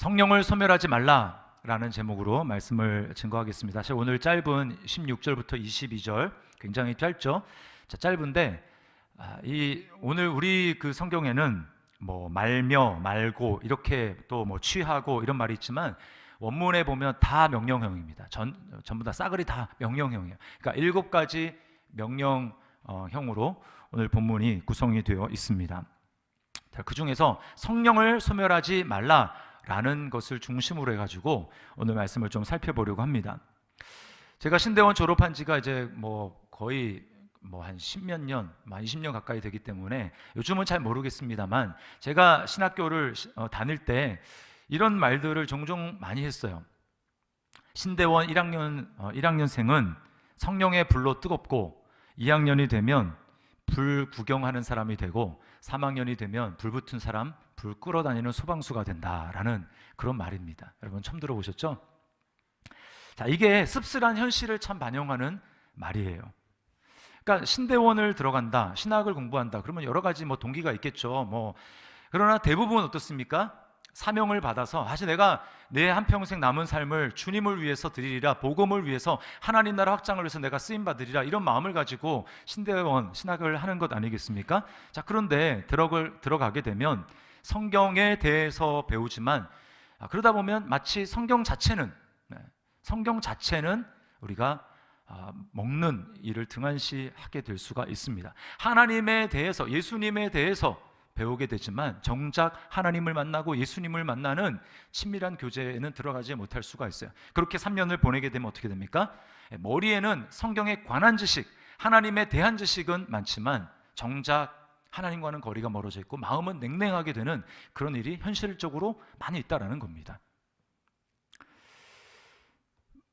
성령을 소멸하지 말라라는 제목으로 말씀을 증거하겠습니다. 사실 오늘 짧은 16절부터 22절 굉장히 짧죠. 자, 짧은데 오늘 우리 그 성경에는 뭐 말며 말고 이렇게 또 뭐 취하고 이런 말이 있지만 원문에 보면 다 명령형입니다. 전부 다 싸그리 다 명령형이에요. 그러니까 7가지 명령형으로 오늘 본문이 구성이 되어 있습니다. 그 중에서 성령을 소멸하지 말라라는 것을 중심으로 해가지고 오늘 말씀을 좀 살펴보려고 합니다. 제가 신대원 졸업한 지가 이제 뭐 거의 한 10몇 년, 20년 가까이 되기 때문에 요즘은 잘 모르겠습니다만 제가 신학교를 다닐 때 이런 말들을 종종 많이 했어요. 신대원 1학년생은 성령의 불로 뜨겁고 2학년이 되면 불 구경하는 사람이 되고 3학년이 되면 불 붙은 사람, 불 끌어다니는 소방수가 된다라는 그런 말입니다. 여러분 처음 들어보셨죠? 자, 이게 씁쓸한 현실을 참 반영하는 말이에요. 그러니까 신대원을 들어간다, 신학을 공부한다. 그러면 여러 가지 뭐 동기가 있겠죠. 그러나 대부분 어떻습니까? 사명을 받아서 사실 내가 내 한평생 남은 삶을 주님을 위해서 드리리라, 복음을 위해서 하나님 나라 확장을 위해서 내가 쓰임 받으리라, 이런 마음을 가지고 신대원 신학을 하는 것 아니겠습니까? 자, 그런데 들어가게 되면 성경에 대해서 배우지만 그러다 보면 마치 성경 자체는 우리가 먹는 일을 등한시하게 될 수가 있습니다. 하나님에 대해서, 예수님에 대해서 배우게 되지만 정작 하나님을 만나고 예수님을 만나는 친밀한 교제에는 들어가지 못할 수가 있어요. 그렇게 3년을 보내게 되면 어떻게 됩니까? 머리에는 성경에 관한 지식, 하나님에 대한 지식은 많지만 정작 하나님과는 거리가 멀어져 있고 마음은 냉랭하게 되는 그런 일이 현실적으로 많이 있다라는 겁니다.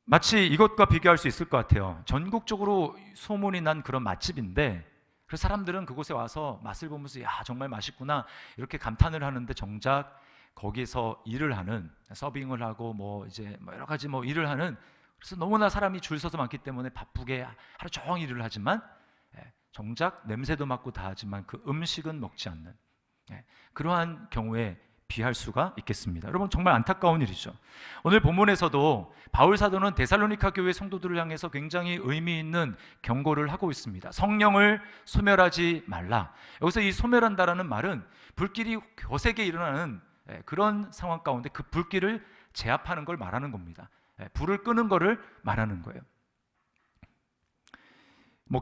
마치 이것과 비교할 수 있을 것 같아요. 전국적으로 소문이 난 그런 맛집인데 그래서 사람들은 그곳에 와서 맛을 보면서 야, 정말 맛있구나 이렇게 감탄을 하는데 정작 거기서 일을 하는, 서빙을 하고 이제 여러 가지 일을 하는, 그래서 너무나 사람이 줄 서서 많기 때문에 바쁘게 하루 종일 일을 하지만 정작 냄새도 맡고 다 하지만 그 음식은 먹지 않는 그러한 경우에 비할 수가 있겠습니다. 여러분 정말 안타까운 일이죠. 오늘 본문에서도 바울 사도는 데살로니가 교회 성도들을 향해서 굉장히 의미 있는 경고를 하고 있습니다. 성령을 소멸하지 말라. 여기서 이 소멸한다라는 말은 불길이 거세게 일어나는 그런 상황 가운데 그 불길을 제압하는 걸 말하는 겁니다. 불을 끄는 거를 말하는 거예요.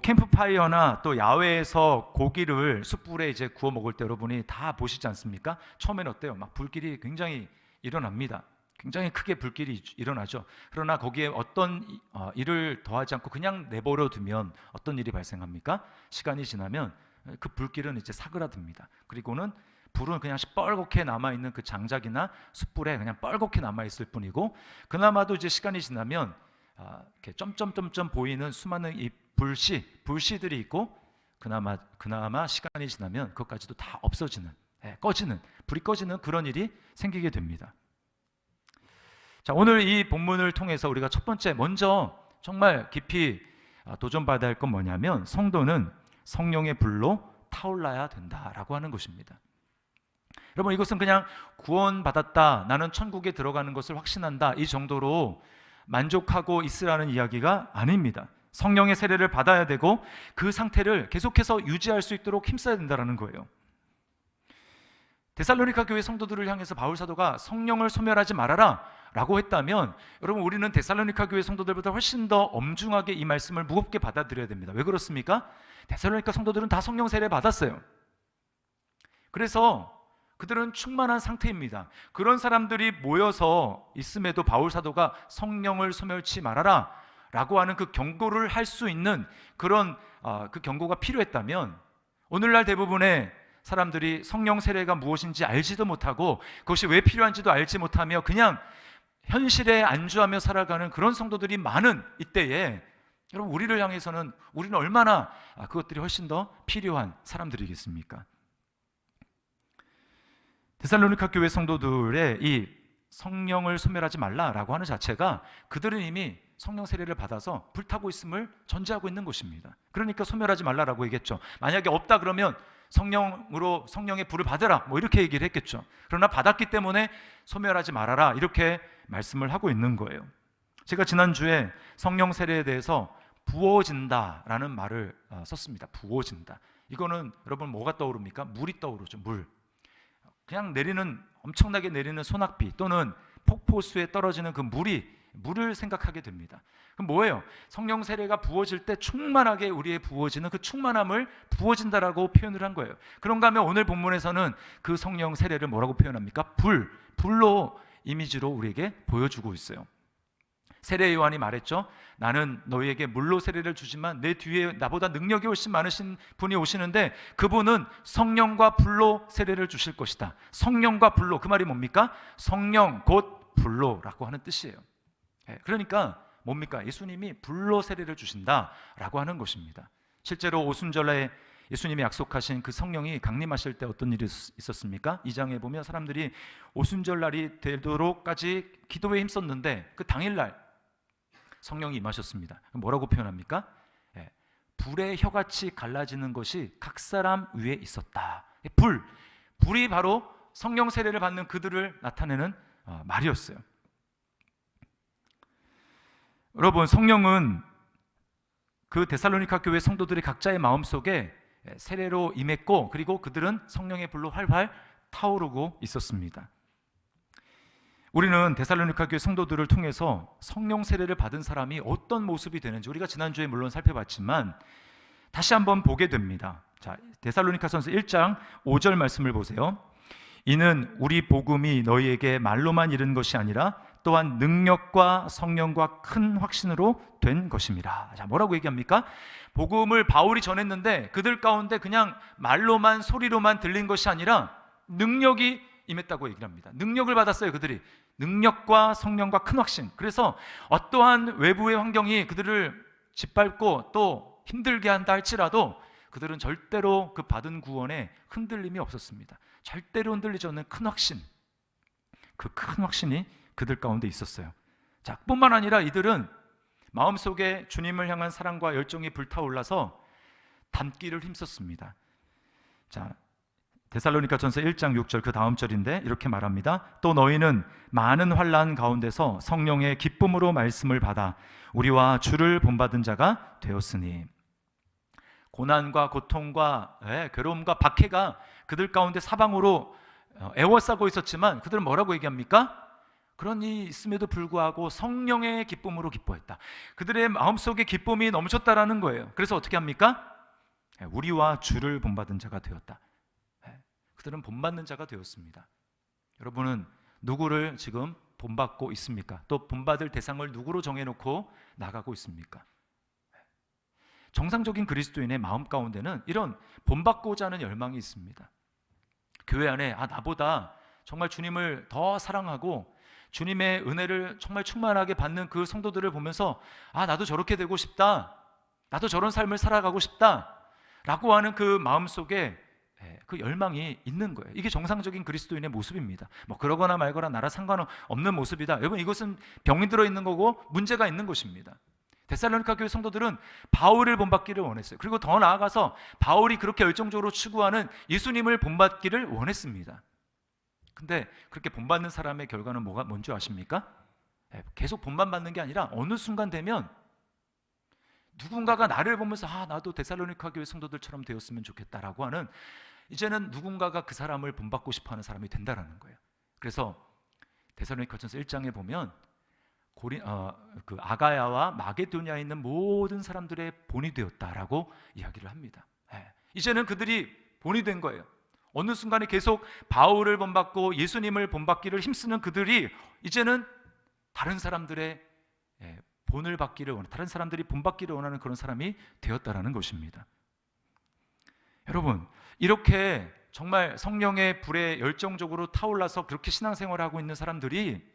캠프파이어나 또 야외에서 고기를 숯불에 이제 구워 먹을 때 여러분이 다 보시지 않습니까? 처음에는 어때요? 막 불길이 굉장히 일어납니다. 굉장히 크게 불길이 일어나죠. 그러나 거기에 어떤 일을 더하지 않고 그냥 내버려 두면 어떤 일이 발생합니까? 시간이 지나면 그 불길은 이제 사그라듭니다. 그리고는 불은 그냥 시뻘겋게 남아있는 그 장작이나 숯불에 그냥 뻘겋게 남아있을 뿐이고, 그나마도 이제 시간이 지나면 이렇게 점점점점 보이는 수많은 이 불씨들이 있고 그나마 시간이 지나면 그것까지도 다 없어지는, 불이 꺼지는 그런 일이 생기게 됩니다. 자, 오늘 이 본문을 통해서 우리가 첫 번째 먼저 정말 깊이 도전받아야 할 건 뭐냐면 성도는 성령의 불로 타올라야 된다라고 하는 것입니다. 여러분 이것은 그냥 구원받았다, 나는 천국에 들어가는 것을 확신한다, 이 정도로 만족하고 있으라는 이야기가 아닙니다. 성령의 세례를 받아야 되고 그 상태를 계속해서 유지할 수 있도록 힘써야 된다는 거예요. 데살로니가 교회 성도들을 향해서 바울 사도가 성령을 소멸하지 말아라 라고 했다면 여러분 우리는 데살로니가 교회 성도들보다 훨씬 더 엄중하게 이 말씀을 무겁게 받아들여야 됩니다. 왜 그렇습니까? 데살로니가 성도들은 다 성령 세례 받았어요. 그래서 그들은 충만한 상태입니다. 그런 사람들이 모여서 있음에도 바울 사도가 성령을 소멸치 말아라 라고 하는 그 경고를 할 수 있는 그런 그 경고가 필요했다면 오늘날 대부분의 사람들이 성령 세례가 무엇인지 알지도 못하고 그것이 왜 필요한지도 알지 못하며 그냥 현실에 안주하며 살아가는 그런 성도들이 많은 이때에 여러분 우리를 향해서는 우리는 얼마나 그것들이 훨씬 더 필요한 사람들이겠습니까? 데살로니가 교회 성도들의 이 성령을 소멸하지 말라라고 하는 자체가 그들은 이미 성령 세례를 받아서 불타고 있음을 전제하고 있는 것입니다. 그러니까 소멸하지 말라라고 얘기했죠. 만약에 없다 그러면 성령의 불을 받으라 뭐 이렇게 얘기를 했겠죠. 그러나 받았기 때문에 소멸하지 말아라 이렇게 말씀을 하고 있는 거예요. 제가 지난주에 성령 세례에 대해서 부어진다라는 말을 썼습니다. 부어진다. 이거는 여러분 뭐가 떠오릅니까? 물이 떠오르죠. 물. 그냥 엄청나게 내리는 소낙비 또는 폭포수에 떨어지는 그 물을 생각하게 됩니다. 그럼 뭐예요? 성령 세례가 부어질 때 충만하게 우리의 부어지는 그 충만함을 부어진다라고 표현을 한 거예요. 그런가 하면 오늘 본문에서는 그 성령 세례를 뭐라고 표현합니까? 불로 이미지로 우리에게 보여주고 있어요. 세례 요한이 말했죠. 나는 너희에게 물로 세례를 주지만 내 뒤에 나보다 능력이 훨씬 많으신 분이 오시는데 그분은 성령과 불로 세례를 주실 것이다. 성령과 불로, 그 말이 뭡니까? 성령 곧 불로라고 하는 뜻이에요. 그러니까 뭡니까? 예수님이 불로 세례를 주신다라고 하는 것입니다. 실제로 오순절에 예수님이 약속하신 그 성령이 강림하실 때 어떤 일이 있었습니까? 2장에 보면 사람들이 오순절 날이 되도록까지 기도에 힘썼는데 그 당일날 성령이 임하셨습니다. 뭐라고 표현합니까? 불의 혀같이 갈라지는 것이 각 사람 위에 있었다. 불이 바로 성령 세례를 받는 그들을 나타내는 말이었어요. 여러분, 성령은 그 데살로니가 교회 성도들의 각자의 마음속에 세례로 임했고 그리고 그들은 성령의 불로 활활 타오르고 있었습니다. 우리는 데살로니가 교회 성도들을 통해서 성령 세례를 받은 사람이 어떤 모습이 되는지 우리가 지난주에 물론 살펴봤지만 다시 한번 보게 됩니다. 자, 데살로니가전서 1장 5절 말씀을 보세요. 이는 우리 복음이 너희에게 말로만 이른 것이 아니라 또한 능력과 성령과 큰 확신으로 된 것입니다. 자, 뭐라고 얘기합니까? 복음을 바울이 전했는데 그들 가운데 그냥 말로만 소리로만 들린 것이 아니라 능력이 임했다고 얘기를 합니다. 능력을 받았어요. 그들이 능력과 성령과 큰 확신. 그래서 어떠한 외부의 환경이 그들을 짓밟고 또 힘들게 한다 할지라도 그들은 절대로 그 받은 구원에 흔들림이 없었습니다. 절대로 흔들리지 않는 큰 확신, 그 큰 확신이 그들 가운데 있었어요. 자, 뿐만 아니라 이들은 마음속에 주님을 향한 사랑과 열정이 불타올라서 담기를 힘썼습니다. 자, 데살로니가전서 1장 6절 그 다음 절인데 이렇게 말합니다. 또 너희는 많은 환난 가운데서 성령의 기쁨으로 말씀을 받아 우리와 주를 본받은 자가 되었으니. 고난과 고통과 괴로움과 박해가 그들 가운데 사방으로 애워싸고 있었지만 그들은 뭐라고 얘기합니까? 그러니 있음에도 불구하고 성령의 기쁨으로 기뻐했다. 그들의 마음속에 기쁨이 넘쳤다라는 거예요. 그래서 어떻게 합니까? 우리와 주를 본받은 자가 되었다. 그들은 본받는 자가 되었습니다. 여러분은 누구를 지금 본받고 있습니까? 또 본받을 대상을 누구로 정해놓고 나가고 있습니까? 정상적인 그리스도인의 마음 가운데는 이런 본받고자 하는 열망이 있습니다. 교회 안에 나보다 정말 주님을 더 사랑하고 주님의 은혜를 정말 충만하게 받는 그 성도들을 보면서 나도 저렇게 되고 싶다, 나도 저런 삶을 살아가고 싶다 라고 하는 그 마음속에 그 열망이 있는 거예요. 이게 정상적인 그리스도인의 모습입니다. 뭐 그러거나 말거나 나라 상관없는 모습이다. 여러분, 이것은 병이 들어있는 거고 문제가 있는 것입니다. 데살로니가 교회 성도들은 바울을 본받기를 원했어요. 그리고 더 나아가서 바울이 그렇게 열정적으로 추구하는 예수님을 본받기를 원했습니다. 근데 그렇게 본받는 사람의 결과는 뭔지 아십니까? 계속 본받는 게 아니라 어느 순간 되면 누군가가 나를 보면서 나도 데살로니가 교회 성도들처럼 되었으면 좋겠다라고 하는, 이제는 누군가가 그 사람을 본받고 싶어하는 사람이 된다라는 거예요. 그래서 데살로니가전서 1장에 보면 그 아가야와 마게도냐에 있는 모든 사람들의 본이 되었다라고 이야기를 합니다. 이제는 그들이 본이 된 거예요. 어느 순간에 계속 바울을 본받고 예수님을 본받기를 힘쓰는 그들이 이제는 다른 사람들의 본을 받기를 원하는, 다른 사람들이 본받기를 원하는 그런 사람이 되었다라는 것입니다. 여러분, 이렇게 정말 성령의 불에 열정적으로 타올라서 그렇게 신앙생활을 하고 있는 사람들이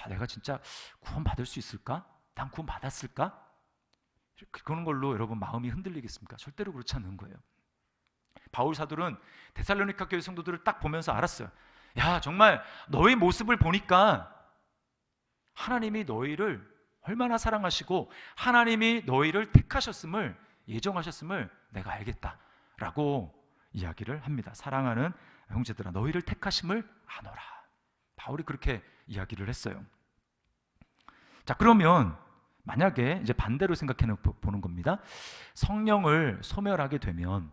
내가 진짜 구원 받을 수 있을까? 난 구원 받았을까? 그런 걸로 여러분 마음이 흔들리겠습니까? 절대로 그렇지 않는 거예요. 바울 사도는 데살로니가 교회 성도들을 딱 보면서 알았어요. 정말 너의 모습을 보니까 하나님이 너희를 얼마나 사랑하시고 하나님이 너희를 택하셨음을, 예정하셨음을 내가 알겠다라고 이야기를 합니다. 사랑하는 형제들아, 너희를 택하심을 아노라. 바울이 그렇게 이야기를 했어요. 자, 그러면 만약에 이제 반대로 생각해 보는 겁니다. 성령을 소멸하게 되면,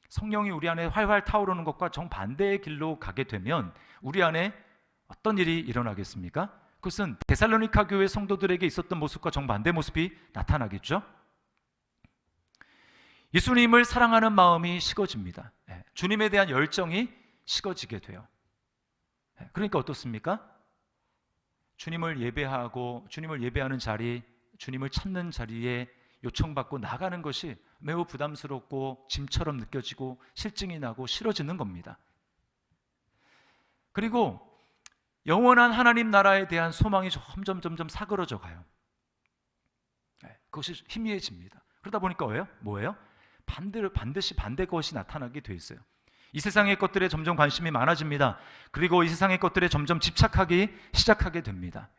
성령이 우리 안에 활활 타오르는 것과 정반대의 길로 가게 되면 우리 안에 어떤 일이 일어나겠습니까? 그것은 데살로니가 교회 성도들에게 있었던 모습과 정반대 모습이 나타나겠죠. 예수님을 사랑하는 마음이 식어집니다. 주님에 대한 열정이 식어지게 돼요. 그러니까 어떻습니까? 주님을 예배하고 주님을 예배하는 자리, 주님을 찾는 자리에 요청받고 나가는 것이 매우 부담스럽고 짐처럼 느껴지고 실증이 나고 싫어지는 겁니다. 그리고 영원한 하나님 나라에 대한 소망이 점점 사그러져 가요. 그것이 희미해집니다. 그러다 보니까 뭐예요? 반드시 반대 것이 나타나게 돼 있어요. 이 세상의 것들에 점점 관심이 많아집니다. 그리고 이 세상의 것들에 점점 집착하기 시작하게 됩니다.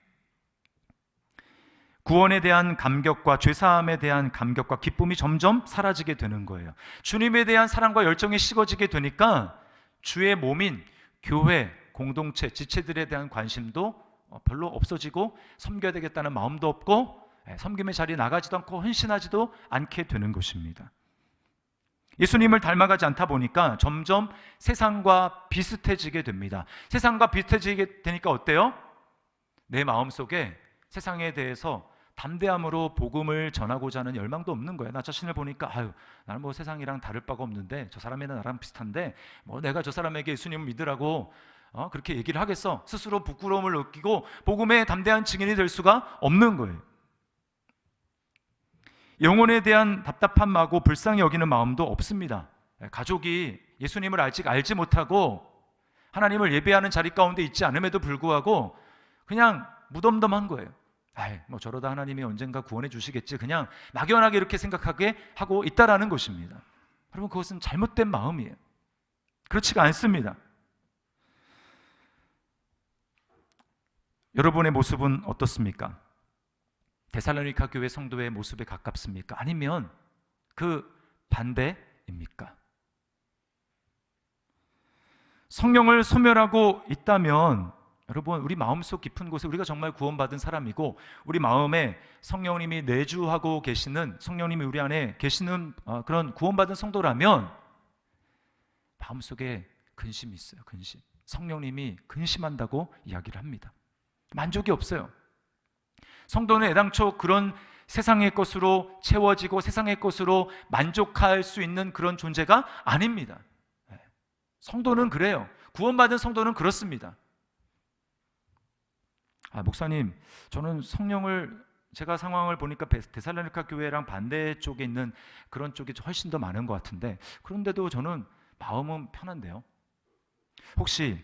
구원에 대한 감격과 죄사함에 대한 감격과 기쁨이 점점 사라지게 되는 거예요. 주님에 대한 사랑과 열정이 식어지게 되니까 주의 몸인 교회, 공동체, 지체들에 대한 관심도 별로 없어지고 섬겨야 되겠다는 마음도 없고 섬김의 자리에 나가지도 않고 헌신하지도 않게 되는 것입니다. 예수님을 닮아가지 않다 보니까 점점 세상과 비슷해지게 됩니다. 세상과 비슷해지게 되니까 어때요? 내 마음속에 세상에 대해서 담대함으로 복음을 전하고자 하는 열망도 없는 거예요. 나 자신을 보니까 나는 뭐 세상이랑 다를 바가 없는데 저 사람이랑 나랑 비슷한데 뭐 내가 저 사람에게 예수님을 믿으라고 그렇게 얘기를 하겠어. 스스로 부끄러움을 느끼고 복음의 담대한 증인이 될 수가 없는 거예요. 영혼에 대한 답답함하고 불쌍히 여기는 마음도 없습니다. 가족이 예수님을 아직 알지 못하고 하나님을 예배하는 자리 가운데 있지 않음에도 불구하고 그냥 무덤덤한 거예요. 뭐 저러다 하나님이 언젠가 구원해 주시겠지, 그냥 막연하게 이렇게 생각하게 하고 있다라는 것입니다. 여러분, 그것은 잘못된 마음이에요. 그렇지가 않습니다. 여러분의 모습은 어떻습니까? 데살로니가 교회 성도의 모습에 가깝습니까? 아니면 그 반대입니까? 성령을 소멸하고 있다면 여러분, 우리 마음속 깊은 곳에 우리가 정말 구원받은 사람이고 우리 마음에 성령님이 내주하고 계시는, 성령님이 우리 안에 계시는 그런 구원받은 성도라면 마음속에 근심이 있어요. 근심. 성령님이 근심한다고 이야기를 합니다. 만족이 없어요. 성도는 애당초 그런 세상의 것으로 채워지고 세상의 것으로 만족할 수 있는 그런 존재가 아닙니다. 성도는 그래요. 구원받은 성도는 그렇습니다. 목사님, 저는 성령을, 제가 상황을 보니까 데살로니가 교회랑 반대쪽에 있는 그런 쪽이 훨씬 더 많은 것 같은데 그런데도 저는 마음은 편한데요. 혹시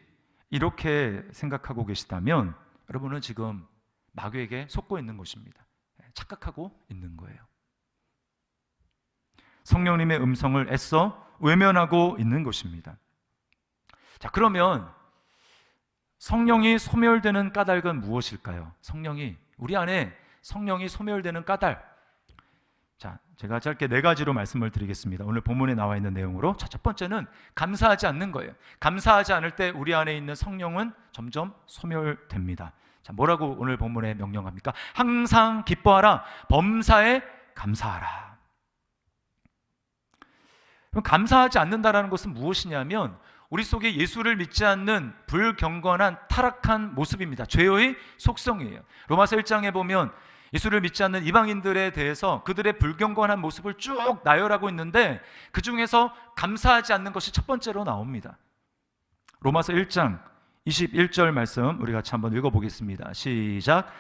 이렇게 생각하고 계시다면 여러분은 지금 마귀에게 속고 있는 것입니다. 착각하고 있는 거예요. 성령님의 음성을 애써 외면하고 있는 것입니다. 자, 그러면 성령이 소멸되는 까닭은 무엇일까요? 우리 안에 성령이 소멸되는 까닭. 자, 제가 짧게 4가지로 말씀을 드리겠습니다. 오늘 본문에 나와 있는 내용으로. 자, 첫 번째는 감사하지 않는 거예요. 감사하지 않을 때 우리 안에 있는 성령은 점점 소멸됩니다. 자, 뭐라고 오늘 본문에 명령합니까? 항상 기뻐하라, 범사에 감사하라. 그럼 감사하지 않는다라는 것은 무엇이냐면 우리 속에 예수를 믿지 않는 불경건한 타락한 모습입니다. 죄의 속성이에요. 로마서 1장에 보면 예수를 믿지 않는 이방인들에 대해서 그들의 불경건한 모습을 쭉 나열하고 있는데 그 중에서 감사하지 않는 것이 첫 번째로 나옵니다. 로마서 1장 21절 말씀 우리 같이 한번 읽어보겠습니다. 시작.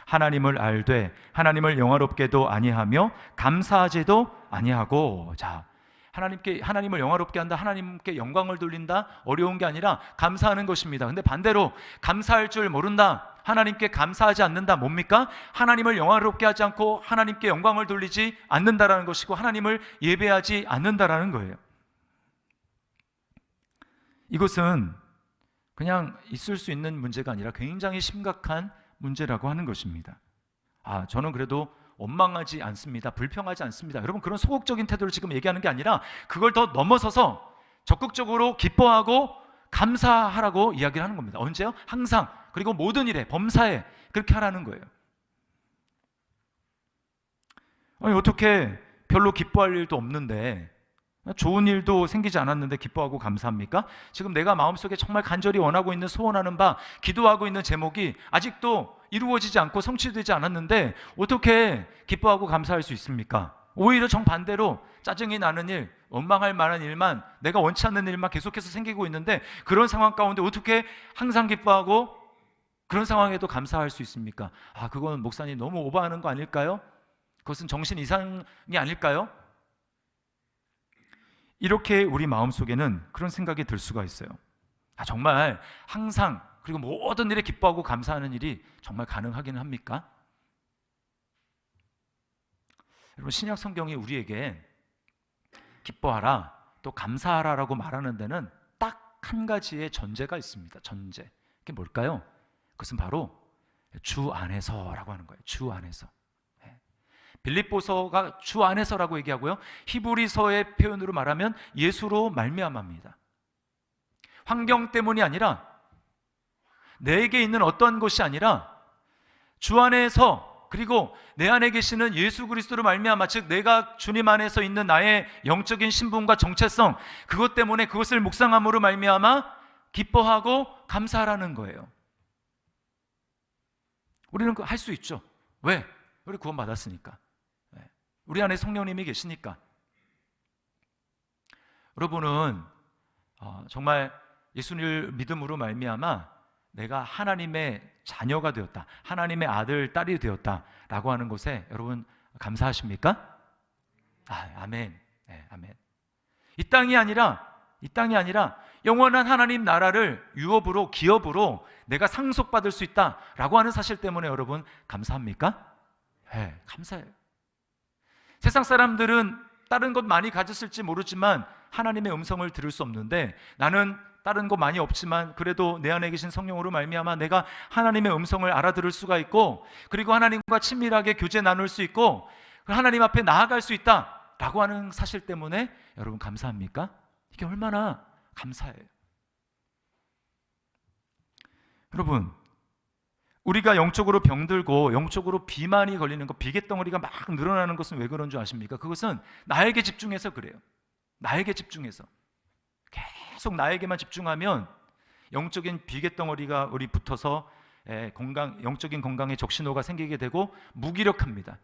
하나님을 알되 하나님을 영화롭게도 아니하며 감사하지도 아니하고. 자, 하나님을 영화롭게 한다, 하나님께 영광을 돌린다, 어려운 게 아니라 감사하는 것입니다. 근데 반대로 감사할 줄 모른다, 하나님께 감사하지 않는다, 뭡니까? 하나님을 영화롭게 하지 않고 하나님께 영광을 돌리지 않는다라는 것이고 하나님을 예배하지 않는다라는 거예요. 이것은 그냥 있을 수 있는 문제가 아니라 굉장히 심각한 문제라고 하는 것입니다. 저는 그래도 원망하지 않습니다. 불평하지 않습니다. 여러분, 그런 소극적인 태도를 지금 얘기하는 게 아니라 그걸 더 넘어서서 적극적으로 기뻐하고 감사하라고 이야기를 하는 겁니다. 언제요? 항상, 그리고 모든 일에, 범사에 그렇게 하라는 거예요. 아니, 어떻게 별로 기뻐할 일도 없는데, 좋은 일도 생기지 않았는데 기뻐하고 감사합니까? 지금 내가 마음속에 정말 간절히 원하고 있는, 소원하는 바, 기도하고 있는 제목이 아직도 이루어지지 않고 성취되지 않았는데 어떻게 기뻐하고 감사할 수 있습니까? 오히려 정반대로 짜증이 나는 일, 원망할 만한 일만, 내가 원치 않는 일만 계속해서 생기고 있는데, 그런 상황 가운데 어떻게 항상 기뻐하고 그런 상황에도 감사할 수 있습니까? 그건 목사님 너무 오버하는 거 아닐까요? 그것은 정신 이상이 아닐까요? 이렇게 우리 마음속에는 그런 생각이 들 수가 있어요. 정말 항상, 그리고 모든 일에 기뻐하고 감사하는 일이 정말 가능하기는 합니까? 여러분, 신약 성경이 우리에게 기뻐하라, 또 감사하라라고 말하는 데는 딱 한 가지의 전제가 있습니다. 전제. 그게 뭘까요? 그것은 바로 주 안에서라고 하는 거예요. 주 안에서. 빌립보서가 주 안에서라고 얘기하고요, 히브리서의 표현으로 말하면 예수로 말미암아입니다. 환경 때문이 아니라, 내게 있는 어떤 것이 아니라 주 안에서, 그리고 내 안에 계시는 예수 그리스도로 말미암아, 즉 내가 주님 안에서 있는 나의 영적인 신분과 정체성, 그것 때문에 그것을 묵상함으로 말미암아 기뻐하고 감사하라는 거예요. 우리는 할 수 있죠. 왜? 우리 구원받았으니까. 우리 안에 성령님이 계시니까. 여러분은 정말 예수님을 믿음으로 말미암아 내가 하나님의 자녀가 되었다, 하나님의 아들, 딸이 되었다라고 하는 것에 여러분 감사하십니까? 아멘. 네, 아멘. 이 땅이 아니라 영원한 하나님 나라를 유업으로, 기업으로 내가 상속받을 수 있다라고 하는 사실 때문에 여러분 감사합니까? 네, 감사해요. 세상 사람들은 다른 것 많이 가졌을지 모르지만 하나님의 음성을 들을 수 없는데, 나는 다른 거 많이 없지만 그래도 내 안에 계신 성령으로 말미암아 내가 하나님의 음성을 알아들을 수가 있고, 그리고 하나님과 친밀하게 교제 나눌 수 있고, 하나님 앞에 나아갈 수 있다라고 하는 사실 때문에 여러분 감사합니까? 이게 얼마나 감사해요. 여러분, 우리가 영적으로 병들고 영적으로 비만이 걸리는 것, 비계덩어리가 막 늘어나는 것은 왜 그런 줄 아십니까? 그것은 나에게 집중해서 그래요. 나에게 집중해서 계속 나에게만 집중하면 영적인 비계덩어리가 우리 붙어서 영적인 건강에 적신호가 생기게 되고 무기력합니다.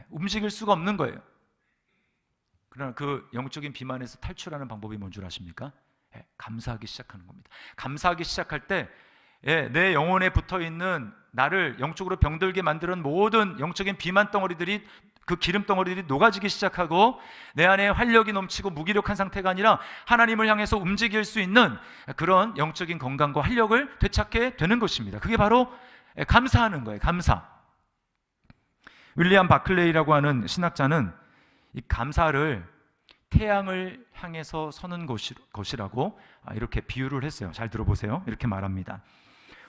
움직일 수가 없는 거예요. 그러나 그 영적인 비만에서 탈출하는 방법이 뭔 줄 아십니까? 감사하기 시작하는 겁니다. 감사하기 시작할 때 내 영혼에 붙어있는, 나를 영적으로 병들게 만드는 모든 영적인 비만 덩어리들이, 그 기름 덩어리들이 녹아지기 시작하고 내 안에 활력이 넘치고 무기력한 상태가 아니라 하나님을 향해서 움직일 수 있는 그런 영적인 건강과 활력을 되찾게 되는 것입니다. 그게 바로 감사하는 거예요. 감사. 윌리엄 바클레이라고 하는 신학자는 이 감사를 태양을 향해서 서는 것이라고 이렇게 비유를 했어요. 잘 들어보세요. 이렇게 말합니다.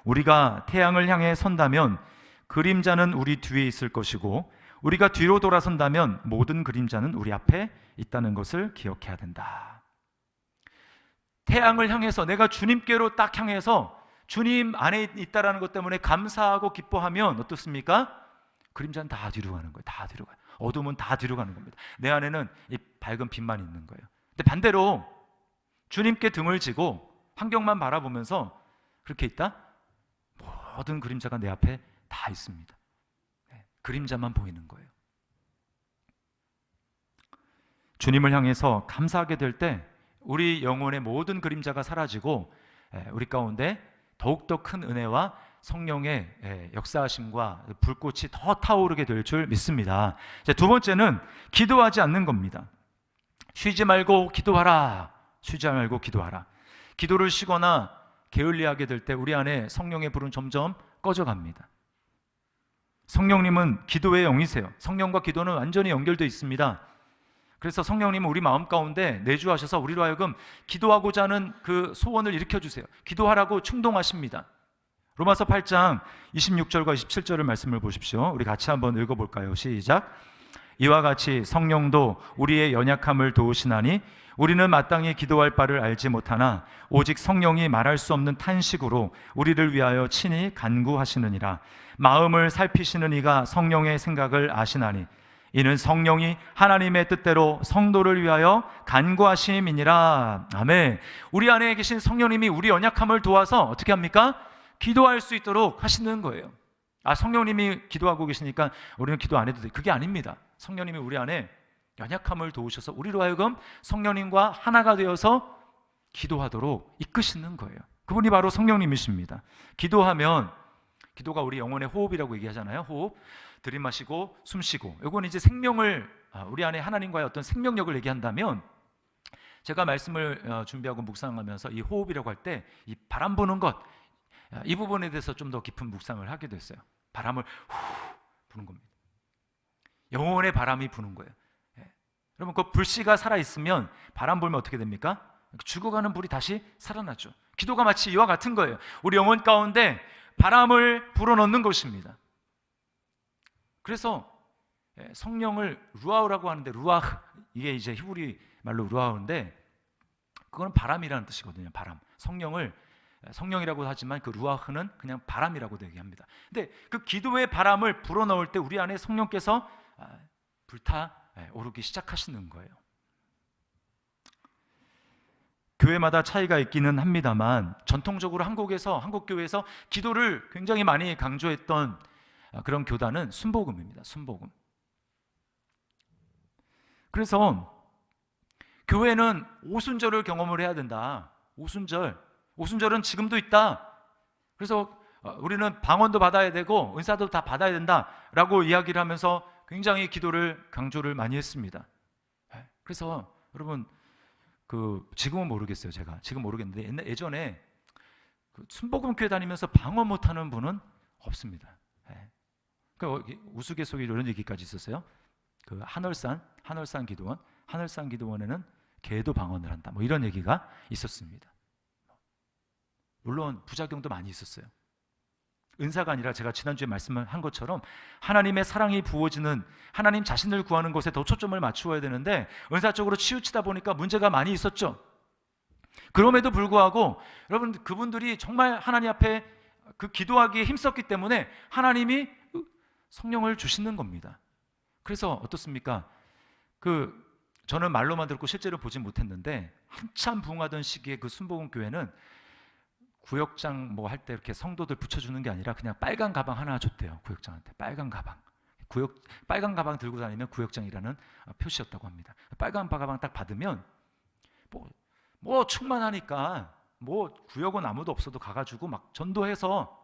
우리가 태양을 향해 선다면 그림자는 우리 뒤에 있을 것이고, 우리가 뒤로 돌아선다면 모든 그림자는 우리 앞에 있다는 것을 기억해야 된다. 태양을 향해서, 내가 주님께로 딱 향해서 주님 안에 있다라는 것 때문에 감사하고 기뻐하면 어떻습니까? 그림자는 다 뒤로 가는 거예요. 다 뒤로 가요. 어둠은 다 뒤로 가는 겁니다. 내 안에는 이 밝은 빛만 있는 거예요. 근데 반대로 주님께 등을 지고 환경만 바라보면서 그렇게 있다? 모든 그림자가 내 앞에 다 있습니다. 그림자만 보이는 거예요. 주님을 향해서 감사하게 될 때 우리 영혼의 모든 그림자가 사라지고 우리 가운데 더욱더 큰 은혜와 성령의 역사하심과 불꽃이 더 타오르게 될 줄 믿습니다. 두 번째는 기도하지 않는 겁니다. 쉬지 말고 기도하라. 쉬지 말고 기도하라. 기도를 쉬거나 게을리하게 될 때 우리 안에 성령의 불은 점점 꺼져갑니다. 성령님은 기도의 영이세요. 성령과 기도는 완전히 연결되어 있습니다. 그래서 성령님은 우리 마음 가운데 내주하셔서 우리로 하여금 기도하고자 하는 그 소원을 일으켜주세요. 기도하라고 충동하십니다. 로마서 8장 26절과 27절의 말씀을 보십시오. 우리 같이 한번 읽어볼까요? 시작. 이와 같이 성령도 우리의 연약함을 도우시나니 우리는 마땅히 기도할 바를 알지 못하나 오직 성령이 말할 수 없는 탄식으로 우리를 위하여 친히 간구하시느니라. 마음을 살피시는 이가 성령의 생각을 아시나니 이는 성령이 하나님의 뜻대로 성도를 위하여 간구하심이니라. 아멘. 우리 안에 계신 성령님이 우리 연약함을 도와서 어떻게 합니까? 기도할 수 있도록 하시는 거예요. 성령님이 기도하고 계시니까 우리는 기도 안 해도 돼. 그게 아닙니다. 성령님이 우리 안에 연약함을 도우셔서 우리로 하여금 성령님과 하나가 되어서 기도하도록 이끄시는 거예요. 그분이 바로 성령님이십니다. 기도하면, 기도가 우리 영혼의 호흡이라고 얘기하잖아요. 호흡, 들이마시고 숨쉬고. 이건 이제 생명을, 우리 안에 하나님과의 어떤 생명력을 얘기한다면, 제가 말씀을 준비하고 묵상하면서 이 호흡이라고 할 때 이 바람 부는 것, 이 부분에 대해서 좀 더 깊은 묵상을 하게 됐어요. 바람을 후 부는 겁니다. 영혼의 바람이 부는 거예요. 여러분, 그 불씨가 살아있으면 바람 불면 어떻게 됩니까? 죽어가는 불이 다시 살아나죠. 기도가 마치 이와 같은 거예요. 우리 영혼 가운데 바람을 불어넣는 것입니다. 그래서 성령을 루아우라고 하는데, 루아흐, 이게 이제 히브리 말로 루아우인데 그거는 바람이라는 뜻이거든요. 바람. 성령이라고 하지만 그 루아흐는 그냥 바람이라고도 얘기합니다. 근데 그 기도의 바람을 불어넣을 때 우리 안에 성령께서 불타오르기 시작하시는 거예요. 교회마다 차이가 있기는 합니다만 전통적으로 한국교회에서 기도를 굉장히 많이 강조했던 그런 교단은 순복음입니다. 순복음. 그래서 교회는 오순절을 경험을 해야 된다. 오순절은 지금도 있다. 그래서 우리는 방언도 받아야 되고 은사도 다 받아야 된다라고 이야기를 하면서 굉장히 기도를 강조를 많이 했습니다. 그래서 여러분, 지금은 모르겠어요. 제가 지금 모르겠는데 예전에 순복음 교회 다니면서 방언 못하는 분은 없습니다. 우스갯소리 이런 얘기까지 있었어요. 그 한월산 기도원에는 개도 방언을 한다. 뭐 이런 얘기가 있었습니다. 물론 부작용도 많이 있었어요. 은사가 아니라 제가 지난주에 말씀한 것처럼 하나님의 사랑이 부어지는, 하나님 자신을 구하는 것에 더 초점을 맞추어야 되는데 은사 쪽으로 치우치다 보니까 문제가 많이 있었죠. 그럼에도 불구하고 여러분, 그분들이 정말 하나님 앞에 그 기도하기에 힘썼기 때문에 하나님이 성령을 주시는 겁니다. 그래서 어떻습니까? 저는 말로만 듣고 실제로 보진 못했는데 한참 부흥하던 시기에 그 순복음 교회는 구역장 뭐 할 때 이렇게 성도들 붙여주는 게 아니라 그냥 빨간 가방 하나 줬대요. 구역장한테 빨간 가방 들고 다니면 구역장이라는 표시였다고 합니다. 빨간 가방 딱 받으면 뭐 충만하니까 뭐 구역원 아무도 없어도 가가지고 막 전도해서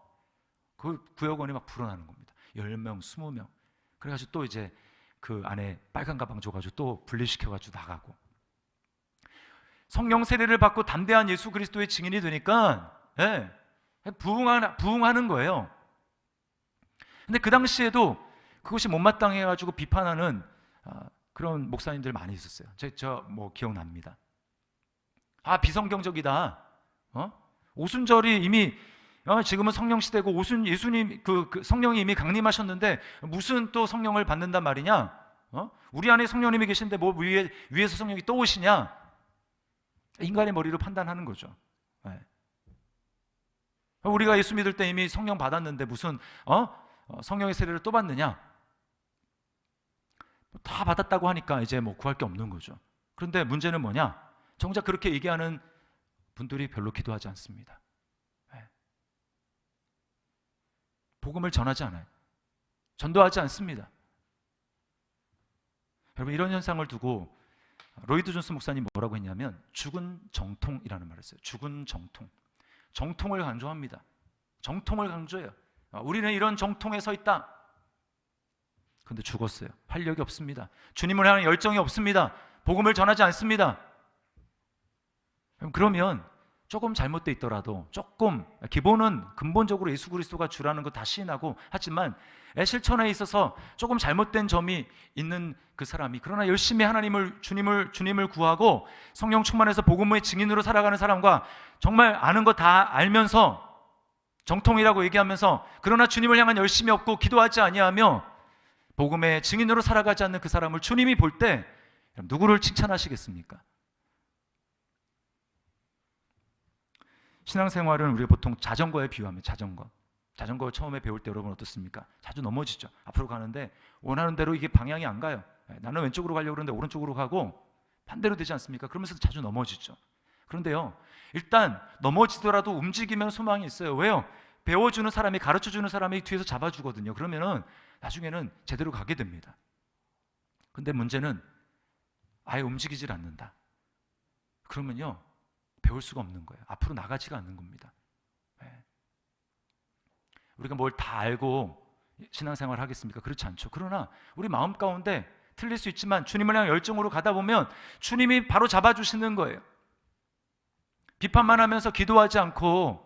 그 구역원이 막 불어나는 겁니다. 10명, 20명. 그래가지고 또 이제 그 안에 빨간 가방 줘가지고 또 분리시켜가지고 나가고. 성령 세례를 받고 담대한 예수 그리스도의 증인이 되니까 부흥하는 거예요. 근데 그 당시에도 그것이 못마땅해가지고 비판하는 그런 목사님들 많이 있었어요. 저 뭐 기억납니다. 비성경적이다. 오순절이 이미 지금은 성령 시대고 예수님 그 성령이 이미 강림하셨는데 무슨 또 성령을 받는단 말이냐? 우리 안에 성령님이 계신데 뭐 위에서 성령이 또 오시냐? 인간의 머리로 판단하는 거죠. 우리가 예수 믿을 때 이미 성령 받았는데 무슨 성령의 세례를 또 받느냐? 다 받았다고 하니까 이제 뭐 구할 게 없는 거죠. 그런데 문제는 뭐냐? 정작 그렇게 얘기하는 분들이 별로 기도하지 않습니다. 복음을 전하지 않아요. 전도하지 않습니다. 여러분, 이런 현상을 두고 로이드 존스 목사님 뭐라고 했냐면 죽은 정통이라는 말을 했어요. 죽은 정통. 정통을 강조합니다. 정통을 강조해요. 우리는 이런 정통에 서 있다. 그런데 죽었어요. 활력이 없습니다. 주님을 향한 열정이 없습니다. 복음을 전하지 않습니다. 그러면 조금 잘못돼 있더라도 조금 기본은 근본적으로 예수 그리스도가 주라는 거 다 시인하고 하지만 실천에 있어서 조금 잘못된 점이 있는 그 사람이, 그러나 열심히 주님을 구하고 성령 충만해서 복음의 증인으로 살아가는 사람과 정말 아는 거 다 알면서 정통이라고 얘기하면서 그러나 주님을 향한 열심이 없고 기도하지 아니하며 복음의 증인으로 살아가지 않는 그 사람을 주님이 볼 때 누구를 칭찬하시겠습니까? 신앙생활은 우리가 보통 자전거에 비유합니다. 자전거 처음에 배울 때 여러분 어떻습니까? 자주 넘어지죠. 앞으로 가는데 원하는 대로 이게 방향이 안 가요. 나는 왼쪽으로 가려고 그러는데 오른쪽으로 가고 반대로 되지 않습니까? 그러면서 자주 넘어지죠. 그런데요, 일단 넘어지더라도 움직이면 소망이 있어요. 왜요? 배워주는 사람이, 가르쳐주는 사람이 뒤에서 잡아주거든요. 그러면은 나중에는 제대로 가게 됩니다. 근데 문제는 아예 움직이질 않는다. 그러면요, 배울 수가 없는 거예요. 앞으로 나가지가 않는 겁니다. 우리가 뭘 다 알고 신앙생활을 하겠습니까? 그렇지 않죠. 그러나 우리 마음 가운데 틀릴 수 있지만 주님을 향한 열정으로 가다 보면 주님이 바로 잡아주시는 거예요. 비판만 하면서 기도하지 않고,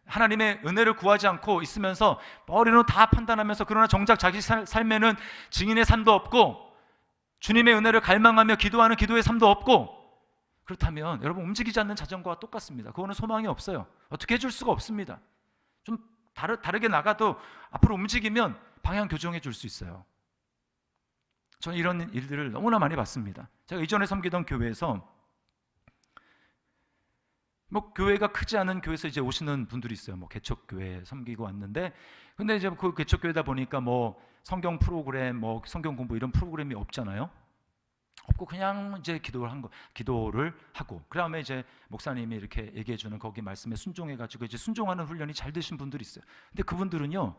하나님의 은혜를 구하지 않고 있으면서 머리로 다 판단하면서, 그러나 정작 자기 삶에는 증인의 삶도 없고 주님의 은혜를 갈망하며 기도하는 기도의 삶도 없고, 그렇다면 여러분 움직이지 않는 자전거와 똑같습니다. 그거는 소망이 없어요. 어떻게 해줄 수가 없습니다. 좀 다르게 나가도 앞으로 움직이면 방향 교정해 줄 수 있어요. 저는 이런 일들을 너무나 많이 봤습니다. 제가 이전에 섬기던 교회에서 교회가 크지 않은 교회에서 이제 오시는 분들이 있어요. 개척교회 섬기고 왔는데, 근데 이제 그 개척교회다 보니까 성경 프로그램, 성경 공부 이런 프로그램이 없잖아요. 없고 그냥 이제 기도를 하고, 그다음에 이제 목사님이 이렇게 얘기해 주는 거기 말씀에 순종해 가지고 이제 순종하는 훈련이 잘 되신 분들이 있어요. 근데 그분들은요,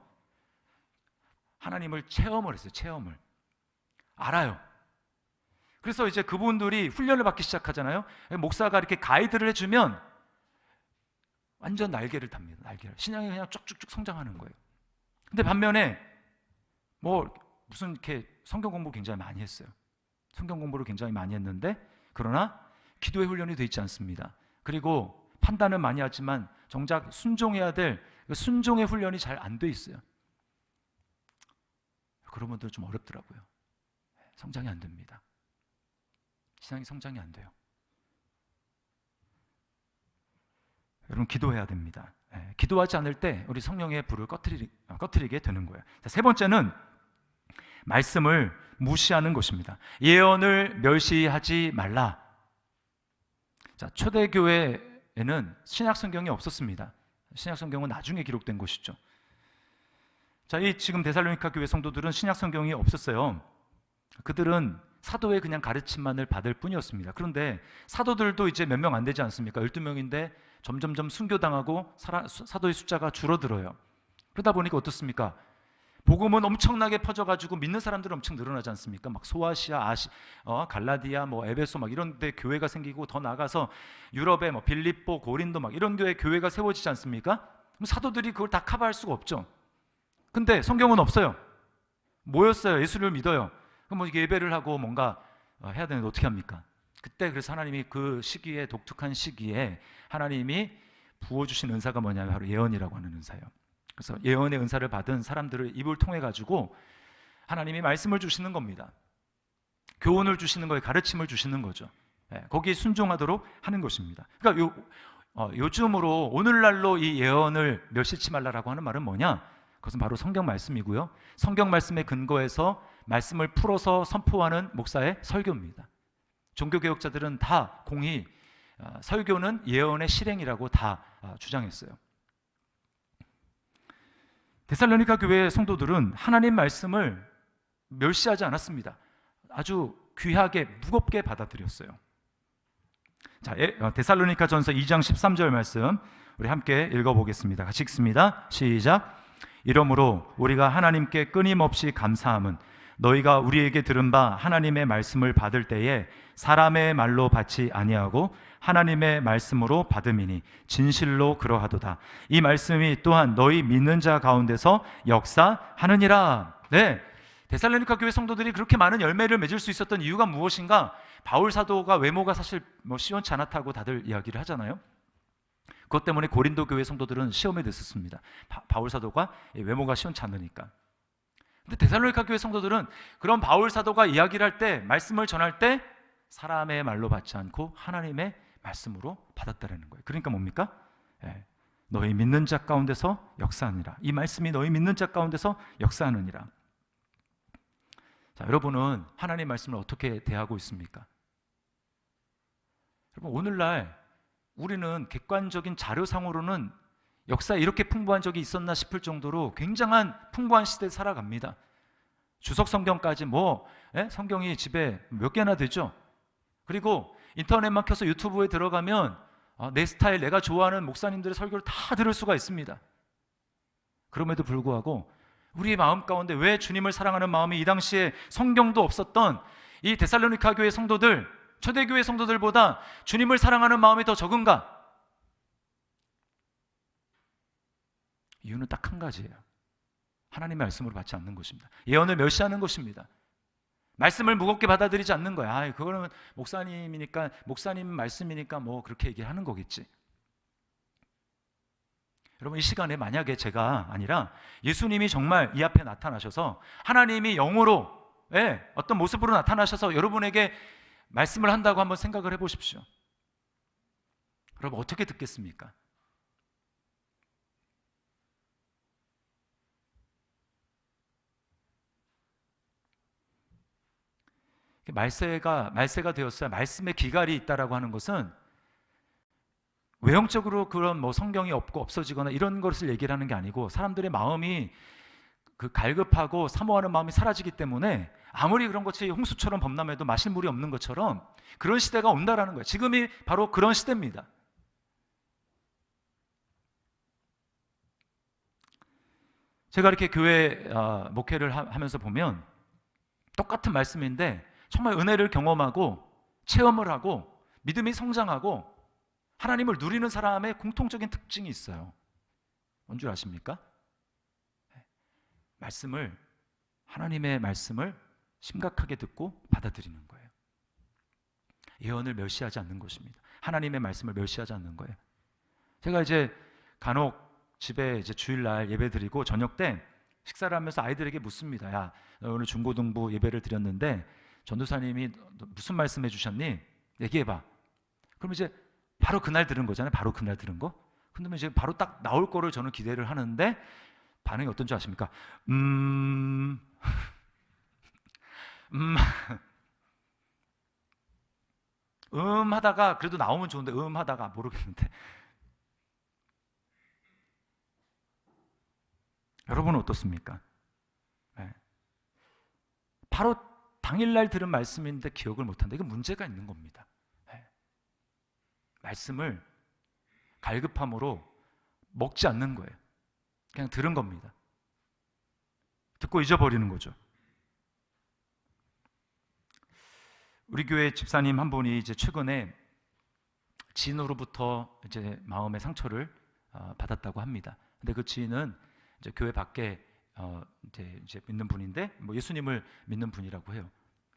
하나님을 체험을 했어요. 체험을 알아요. 그래서 이제 그분들이 훈련을 받기 시작하잖아요. 목사가 이렇게 가이드를 해주면 완전 날개를 답니다. 날개를. 신앙이 그냥 쭉쭉쭉 성장하는 거예요. 근데 반면에 무슨 이렇게 성경 공부 굉장히 많이 했어요. 성경 공부를 굉장히 많이 했는데, 그러나 기도의 훈련이 되어 있지 않습니다. 그리고 판단은 많이 하지만 정작 순종해야 될 순종의 훈련이 잘 안 돼 있어요. 그런 분들은 좀 어렵더라고요. 성장이 안 됩니다. 신앙이 성장이 안 돼요. 여러분 기도해야 됩니다. 기도하지 않을 때 우리 성령의 불을 꺼트리게 되는 거예요. 세 번째는 말씀을 무시하는 것입니다. 예언을 멸시하지 말라. 자, 초대교회에는 신약 성경이 없었습니다. 신약 성경은 나중에 기록된 것이죠. 자, 이 지금 데살로니가 교회 성도들은 신약 성경이 없었어요. 그들은 사도의 그냥 가르침만을 받을 뿐이었습니다. 그런데 사도들도 이제 몇 명 안 되지 않습니까? 12명인데 점점점 순교당하고 사도의 숫자가 줄어들어요. 그러다 보니까 어떻습니까? 복음은 엄청나게 퍼져가지고 믿는 사람들은 엄청 늘어나지 않습니까? 소아시아, 갈라디아, 에베소 이런 데 교회가 생기고, 더 나가서 유럽에 빌립보, 고린도 이런 데에 교회가 세워지지 않습니까? 그럼 사도들이 그걸 다 커버할 수가 없죠. 근데 성경은 없어요. 모였어요. 예수를 믿어요. 그럼 이게 예배를 하고 뭔가 해야 되는데 어떻게 합니까? 그때 그래서 하나님이 그 시기에, 독특한 시기에 하나님이 부어주신 은사가 뭐냐면 바로 예언이라고 하는 은사예요. 그래서 예언의 은사를 받은 사람들을 입을 통해 가지고 하나님이 말씀을 주시는 겁니다. 교훈을 주시는 거예요. 가르침을 주시는 거죠. 거기에 순종하도록 하는 것입니다. 그러니까 요즘으로 오늘날로 이 예언을 멸시치 말라라고 하는 말은 뭐냐? 그것은 바로 성경 말씀이고요. 성경 말씀에 근거해서 말씀을 풀어서 선포하는 목사의 설교입니다. 종교개혁자들은 다 공히 설교는 예언의 실행이라고 다 주장했어요. 데살로니가 교회의 성도들은 하나님 말씀을 멸시하지 않았습니다. 아주 귀하게, 무겁게 받아들였어요. 자, 데살로니가전서 2장 13절 말씀 우리 함께 읽어보겠습니다. 같이 읽습니다. 시작. 이러므로 우리가 하나님께 끊임없이 감사함은 너희가 우리에게 들은 바 하나님의 말씀을 받을 때에 사람의 말로 받지 아니하고 하나님의 말씀으로 받음이니 진실로 그러하도다. 이 말씀이 또한 너희 믿는 자 가운데서 역사하느니라. 네, 데살로니가 교회 성도들이 그렇게 많은 열매를 맺을 수 있었던 이유가 무엇인가? 바울 사도가 외모가 사실 시원치 않았다고 다들 이야기를 하잖아요. 그것 때문에 고린도 교회 성도들은 시험에 들었습니다. 바울 사도가 외모가 시원치 않으니까. 근데 데살로니가 교회 성도들은 그런 바울 사도가 이야기를 할 때, 말씀을 전할 때 사람의 말로 받지 않고 하나님의 말씀으로 받았다라는 거예요. 그러니까 뭡니까? 너희 믿는 자 가운데서 역사하느니라. 이 말씀이 너희 믿는 자 가운데서 역사하느니라. 자, 여러분은 하나님 말씀을 어떻게 대하고 있습니까? 여러분, 오늘날 우리는 객관적인 자료상으로는 역사에 이렇게 풍부한 적이 있었나 싶을 정도로 굉장한 풍부한 시대에 살아갑니다. 주석 성경까지 성경이 집에 몇 개나 되죠. 그리고 인터넷만 켜서 유튜브에 들어가면 내 스타일, 내가 좋아하는 목사님들의 설교를 다 들을 수가 있습니다. 그럼에도 불구하고 우리의 마음 가운데 왜 주님을 사랑하는 마음이 이 당시에 성경도 없었던 이 데살로니가 교회 성도들, 초대교회 성도들보다 주님을 사랑하는 마음이 더 적은가? 이유는 딱 한 가지예요. 하나님의 말씀으로 받지 않는 것입니다. 예언을 멸시하는 것입니다. 말씀을 무겁게 받아들이지 않는 거야. 그거는 목사님이니까, 목사님 말씀이니까 그렇게 얘기하는 거겠지. 여러분, 이 시간에 만약에 제가 아니라 예수님이 정말 이 앞에 나타나셔서 하나님이 영으로 어떤 모습으로 나타나셔서 여러분에게 말씀을 한다고 한번 생각을 해보십시오. 여러분, 어떻게 듣겠습니까? 말세가 되었어야 말씀의 기갈이 있다라고 하는 것은 외형적으로 그런 성경이 없고 없어지거나 이런 것을 얘기를 하는 게 아니고 사람들의 마음이 그 갈급하고 사모하는 마음이 사라지기 때문에 아무리 그런 것이 홍수처럼 범람해도 마실 물이 없는 것처럼 그런 시대가 온다라는 거예요. 지금이 바로 그런 시대입니다. 제가 이렇게 교회 목회를 하면서 보면 똑같은 말씀인데 정말 은혜를 경험하고 체험을 하고 믿음이 성장하고 하나님을 누리는 사람의 공통적인 특징이 있어요. 뭔 줄 아십니까? 하나님의 말씀을 심각하게 듣고 받아들이는 거예요. 예언을 멸시하지 않는 것입니다. 하나님의 말씀을 멸시하지 않는 거예요. 제가 이제 간혹 집에 이제 주일날 예배 드리고 저녁 때 식사를 하면서 아이들에게 묻습니다. 야, 오늘 중고등부 예배를 드렸는데 전도사님이 무슨 말씀해 주셨니? 얘기해봐. 그럼 이제 바로 그날 들은 거잖아요. 바로 그날 들은 거. 근데 이제 바로 딱 나올 거를 저는 기대를 하는데 반응이 어떤 줄 아십니까? 하다가 그래도 나오면 좋은데 하다가 모르겠는데. 여러분은 어떻습니까? 네. 바로 당일날 들은 말씀인데 기억을 못한다. 이건 문제가 있는 겁니다. 네. 말씀을 갈급함으로 먹지 않는 거예요. 그냥 들은 겁니다. 듣고 잊어버리는 거죠. 우리 교회 집사님 한 분이 이제 최근에 지인으로부터 이제 마음의 상처를 받았다고 합니다. 근데 그 지인은 이제 교회 밖에 이제 믿는 분인데 예수님을 믿는 분이라고 해요.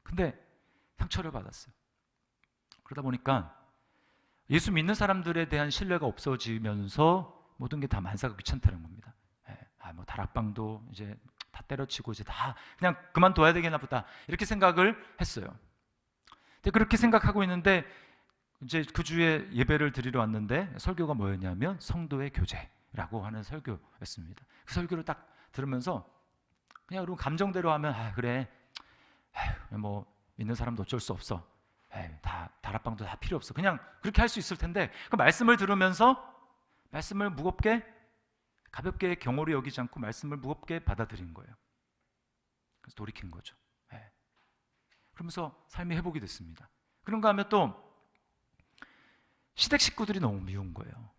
근데 상처를 받았어요. 그러다 보니까 예수 믿는 사람들에 대한 신뢰가 없어지면서 모든 게 다 만사가 귀찮다는 겁니다. 다락방도 이제 다 때려치고 이제 다 그냥 그만둬야 되겠나 보다 이렇게 생각을 했어요. 근데 그렇게 생각하고 있는데 이제 그 주에 예배를 드리러 왔는데 설교가 뭐였냐면 성도의 교제라고 하는 설교였습니다. 그 설교를 딱 들으면서 그냥 여러분 감정대로 하면 그래 믿는 사람도 어쩔 수 없어. 다 다락방도 다 필요 없어. 그냥 그렇게 할 수 있을 텐데 그 말씀을 들으면서 말씀을 무겁게 가볍게 경홀히 여기지 않고 말씀을 무겁게 받아들인 거예요. 그래서 돌이킨 거죠. 그러면서 삶이 회복이 됐습니다. 그런가 하면 또 시댁 식구들이 너무 미운 거예요.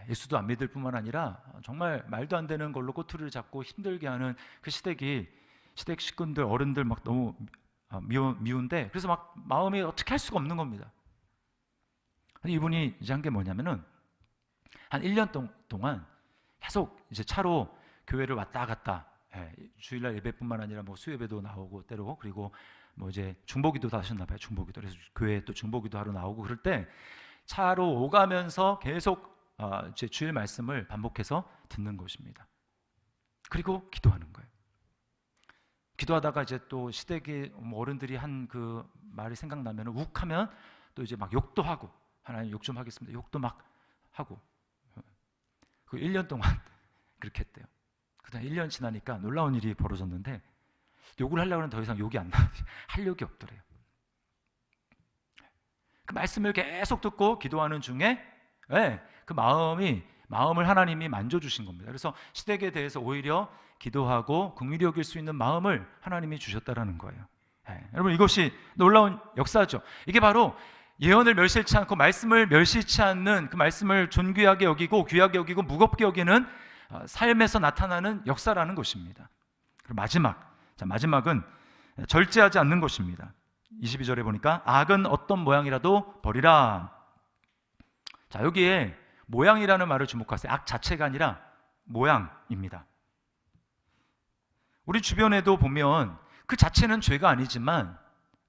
예수도 안 믿을 뿐만 아니라 정말 말도 안 되는 걸로 꼬투리를 잡고 힘들게 하는 그 시댁 식구들 어른들 막 너무 미운데 그래서 막 마음이 어떻게 할 수가 없는 겁니다. 이분이 이제 한 게 뭐냐면은 한 1년 동안 계속 이제 차로 교회를 왔다 갔다 주일날 예배뿐만 아니라 수예배도 나오고 때로 그리고 이제 중보기도도 하셨나 봐요. 중보기도. 그래서 교회에 또 중보기도 하러 나오고 그럴 때 차로 오가면서 계속 제 주일 말씀을 반복해서 듣는 것입니다. 그리고 기도하는 거예요. 기도하다가 이제 또 시댁의 어른들이 한 그 말이 생각나면 욱하면 또 이제 막 욕도 하고 하나님 욕 좀 하겠습니다. 욕도 막 하고 그 1년 동안 그렇게 했대요. 그다음 1년 지나니까 놀라운 일이 벌어졌는데 욕을 하려고 하면 더 이상 욕이 안 나와요. 할 욕이 없더래요. 그 말씀을 계속 듣고 기도하는 중에 그 마음을 하나님이 만져주신 겁니다. 그래서 시댁에 대해서 오히려 기도하고 긍휼히 여길 수 있는 마음을 하나님이 주셨다라는 거예요. 여러분, 이것이 놀라운 역사죠. 이게 바로 예언을 멸시치 않고 말씀을 멸시치 않는, 그 말씀을 존귀하게 여기고 귀하게 여기고 무겁게 여기는 삶에서 나타나는 역사라는 것입니다. 그리고 마지막은 절제하지 않는 것입니다. 22절에 보니까 악은 어떤 모양이라도 버리라. 자, 여기에 모양이라는 말을 주목하세요. 악 자체가 아니라 모양입니다. 우리 주변에도 보면 그 자체는 죄가 아니지만,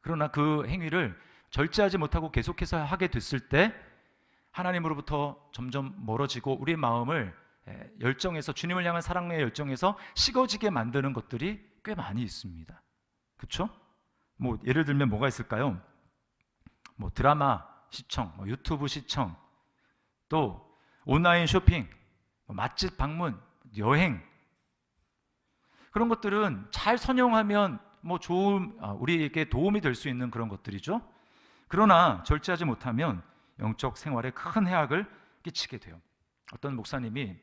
그러나 그 행위를 절제하지 못하고 계속해서 하게 됐을 때 하나님으로부터 점점 멀어지고 우리의 마음을 열정에서, 주님을 향한 사랑의 열정에서 식어지게 만드는 것들이 꽤 많이 있습니다. 그렇죠? 뭐 예를 들면 뭐가 있을까요? 뭐 드라마 시청, 뭐 유튜브 시청, 또 온라인 쇼핑, 맛집 방문, 여행, 그런 것들은 잘 선용하면 뭐 우리에게 도움이 될 수 있는 그런 것들이죠. 그러나 절제하지 못하면 영적 생활에 큰 해악을 끼치게 돼요. 어떤 목사님이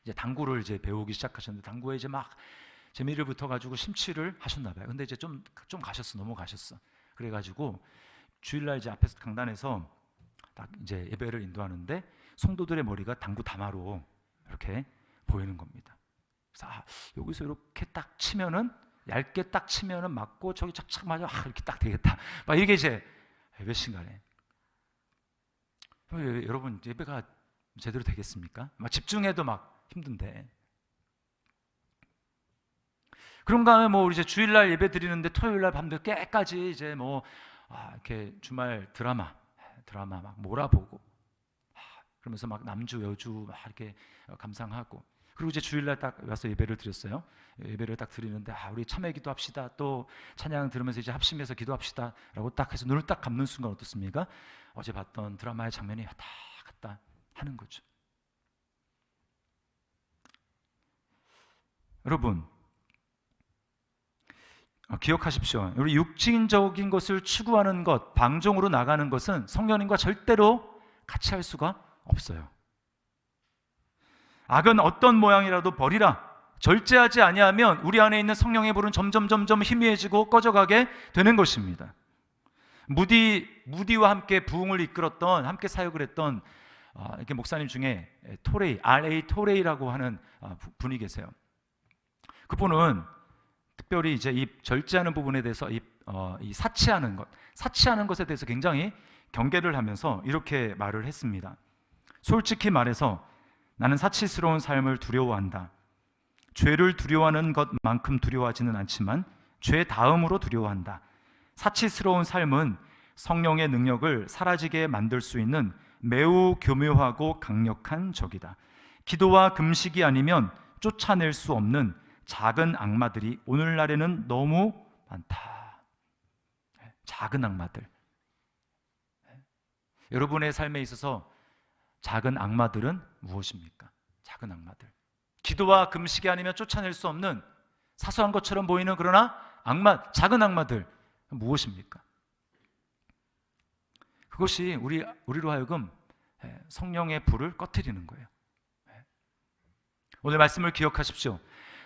이제 당구를 배우기 시작하셨는데, 당구에 막 재미를 붙어가지고 심취를 하셨나 봐요. 근데 이제 좀 넘어가셨어. 그래가지고 주일날 앞에서 강단에서 딱 이제 예배를 인도하는데 성도들의 머리가 당구 다마로 이렇게 보이는 겁니다. 그래서 여기서 이렇게 딱 치면은, 얇게 딱 치면은 맞고 저기 착착 맞아, 이렇게 딱 되겠다. 막 이게 이제 예배 시간에, 여러분 예배가 제대로 되겠습니까? 막 집중해도 막 힘든데. 그런가 하면 뭐 이제 주일날 예배 드리는데 토요일날 밤늦게까지 이제 이렇게 주말 드라마 막 몰아보고, 그러면서 막 남주 여주 막 이렇게 감상하고, 그리고 이제 주일날 딱 와서 예배를 드렸어요. 예배를 딱 드리는데 우리 참회 기도합시다, 또 찬양 들으면서 이제 합심해서 기도합시다라고 딱 해서 눈을 딱 감는 순간 어떻습니까? 어제 봤던 드라마의 장면이 왔다 갔다 하는 거죠. 여러분, 기억하십시오. 우리 육신적인 것을 추구하는 것, 방종으로 나가는 것은 성령님과 절대로 같이 할 수가 없어요. 악은 어떤 모양이라도 버리라. 절제하지 아니하면 우리 안에 있는 성령의 불은 점점 희미해지고 꺼져가게 되는 것입니다. 무디와 함께 부흥을 이끌었던, 함께 사역을 했던 이렇게 목사님 중에 R.A. 토레이라고 하는 분이 계세요. 그분은 특별히 이제 이 절제하는 부분에 대해서 이 사치하는 것에 대해서 굉장히 경계를 하면서 이렇게 말을 했습니다. 솔직히 말해서 나는 사치스러운 삶을 두려워한다. 죄를 두려워하는 것만큼 두려워하지는 않지만 죄 다음으로 두려워한다. 사치스러운 삶은 성령의 능력을 사라지게 만들 수 있는 매우 교묘하고 강력한 적이다. 기도와 금식이 아니면 쫓아낼 수 없는 작은 악마들이 오늘날에는 너무 많다. 작은 악마들. 여러분의 삶에 있어서 작은 악마들은 무엇입니까? 작은 악마들. 기도와 금식이 아니면 쫓아낼 수 없는 사소한 것처럼 보이는, 그러나 작은 악마들 무엇입니까? 그것이 우리로 하여금 성령의 불을 꺼트리는 거예요. 오늘 말씀을 기억하십시오.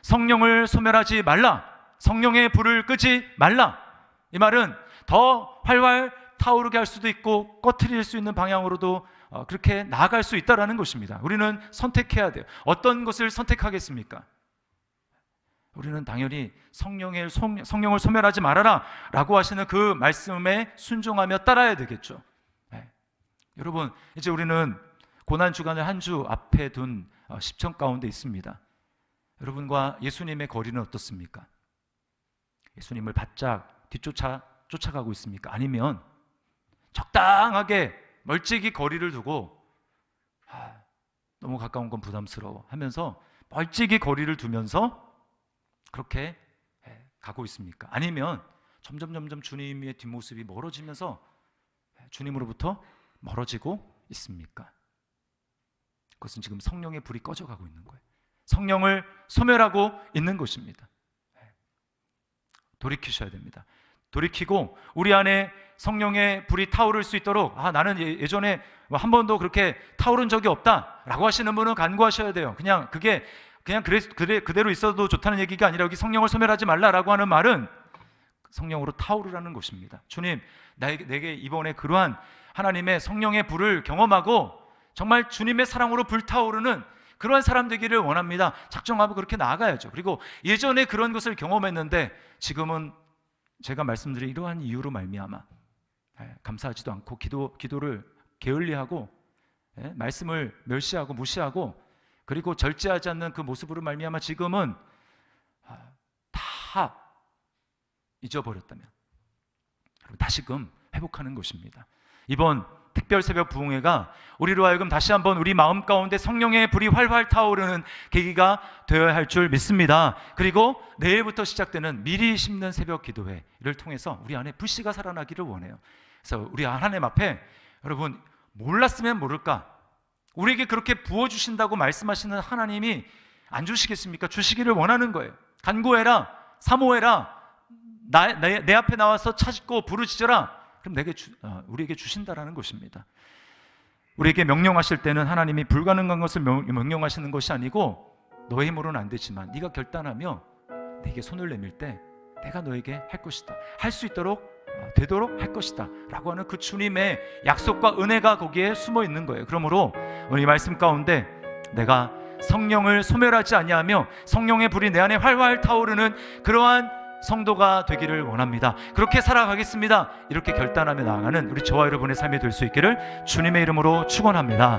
성령을 소멸하지 말라. 성령의 불을 끄지 말라. 이 말은 더 활활 타오르게 할 수도 있고 꺼트릴 수 있는 방향으로도 그렇게 나아갈 수 있다는 것입니다. 우리는 선택해야 돼요. 어떤 것을 선택하겠습니까? 우리는 당연히 성령을 소멸하지 말아라 라고 하시는 그 말씀에 순종하며 따라야 되겠죠. 여러분, 이제 우리는 고난주간을 한 주 앞에 둔 십천 가운데 있습니다. 여러분과 예수님의 거리는 어떻습니까? 예수님을 바짝 쫓아가고 있습니까? 아니면 적당하게 멀찍이 거리를 두고 너무 가까운 건 부담스러워 하면서 멀찍이 거리를 두면서 그렇게 가고 있습니까? 아니면 점점 주님의 뒷모습이 멀어지면서 주님으로부터 멀어지고 있습니까? 그것은 지금 성령의 불이 꺼져가고 있는 거예요. 성령을 소멸하고 있는 것입니다. 돌이키셔야 됩니다. 돌이키고 우리 안에 성령의 불이 타오를 수 있도록 나는 예전에 한 번도 그렇게 타오른 적이 없다라고 하시는 분은 간구하셔야 돼요. 그냥 그대로 있어도 좋다는 얘기가 아니라 여기 성령을 소멸하지 말라라고 하는 말은 성령으로 타오르라는 것입니다. 주님, 내게 이번에 그러한 하나님의 성령의 불을 경험하고 정말 주님의 사랑으로 불타오르는 그러한 사람 되기를 원합니다. 작정하고 그렇게 나아가야죠. 그리고 예전에 그런 것을 경험했는데 지금은 제가 말씀드린 이러한 이유로 말미암아 감사하지도 않고 기도를 게을리하고 말씀을 멸시하고 무시하고 그리고 절제하지 않는 그 모습으로 말미암아 지금은 다 잊어버렸다면 다시금 회복하는 것입니다. 이번 특별 새벽 부흥회가 우리로 하여금 다시 한번 우리 마음 가운데 성령의 불이 활활 타오르는 계기가 되어야 할 줄 믿습니다. 그리고 내일부터 시작되는 미리 심는 새벽 기도회를 통해서 우리 안에 불씨가 살아나기를 원해요. 그래서 우리 하나님 앞에 여러분 몰랐으면 모를까 우리에게 그렇게 부어주신다고 말씀하시는 하나님이 안 주시겠습니까? 주시기를 원하는 거예요. 간구해라, 사모해라, 내 앞에 나와서 찾고 부르짖어라. 그럼 우리에게 주신다라는 것입니다. 우리에게 명령하실 때는 하나님이 불가능한 것을 명령하시는 것이 아니고 너의 힘으로는 안 되지만 네가 결단하며 내게 손을 내밀 때 내가 너에게 할 것이다, 할 수 있도록 되도록 할 것이다 라고 하는 그 주님의 약속과 은혜가 거기에 숨어 있는 거예요. 그러므로 오늘 이 말씀 가운데 내가 성령을 소멸하지 아니하며 성령의 불이 내 안에 활활 타오르는 그러한 성도가 되기를 원합니다. 그렇게 살아가겠습니다. 이렇게 결단하며 나아가는 우리 저와 여러분의 삶이 될 수 있기를 주님의 이름으로 축원합니다.